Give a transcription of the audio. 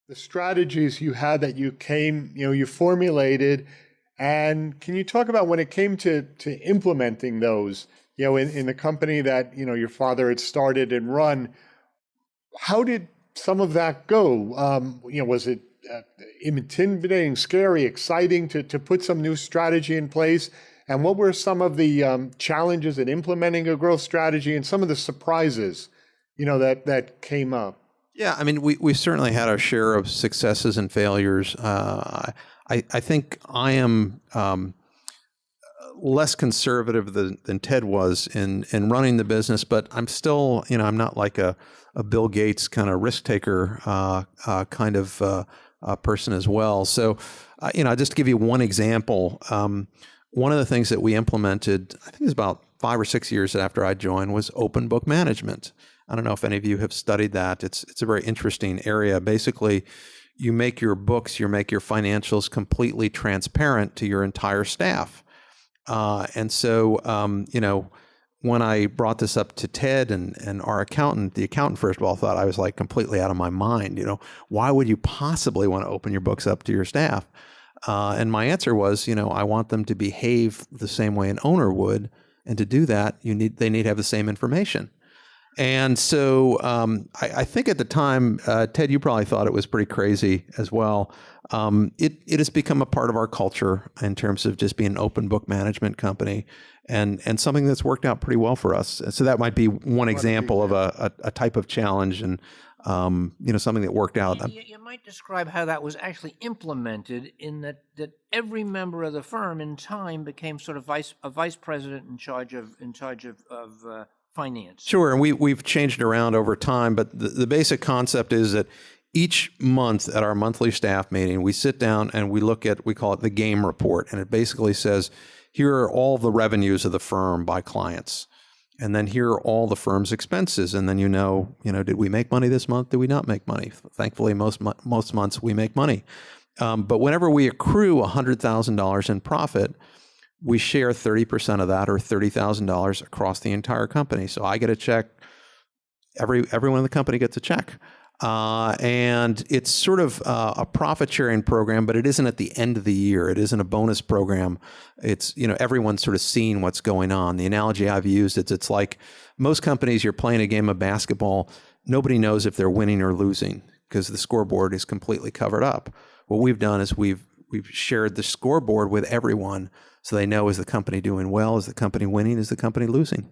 the strategies you had that you formulated, and can you talk about when it came to implementing those, in the company that, your father had started and run, how did some of that go? Was it intimidating, scary, exciting to put some new strategy in place? And what were some of the challenges in implementing a growth strategy and some of the surprises, that came up? Yeah, I mean, we certainly had our share of successes and failures. I think I am less conservative than Ted was in running the business, but I'm still, I'm not like a Bill Gates kind of risk taker kind of person as well. So, just to give you one example, one of the things that we implemented, I think it was about 5 or 6 years after I joined, was open book management. I don't know if any of you have studied that. It's a very interesting area. Basically, you make your books, you make your financials completely transparent to your entire staff. And so, when I brought this up to Ted and our accountant, the accountant, first of all, thought I was like completely out of my mind. Why would you possibly want to open your books up to your staff? And my answer was, I want them to behave the same way an owner would. And to do that, they need to have the same information. And so I think at the time, Ted, you probably thought it was pretty crazy as well. It has become a part of our culture in terms of just being an open book management company and something that's worked out pretty well for us. So that might be one example of a type of challenge and, something that worked out. You might describe how that was actually implemented in that every member of the firm in time became sort of a vice president in charge of finance. Sure, and we've changed around over time, but the basic concept is that each month at our monthly staff meeting, we sit down and we call it the game report, and it basically says, here are all the revenues of the firm by clients, and then here are all the firm's expenses, and then did we make money this month? Did we not make money? Thankfully, most months we make money, but whenever we accrue $100,000 in profit, we share 30% of that, or $30,000 across the entire company. So I get a check. Everyone in the company gets a check. And it's sort of a profit sharing program, but it isn't at the end of the year. It isn't a bonus program. It's, everyone's sort of seeing what's going on. The analogy I've used, it's like most companies, you're playing a game of basketball. Nobody knows if they're winning or losing because the scoreboard is completely covered up. What we've done is we've shared the scoreboard with everyone so they know, is the company doing well? Is the company winning? Is the company losing?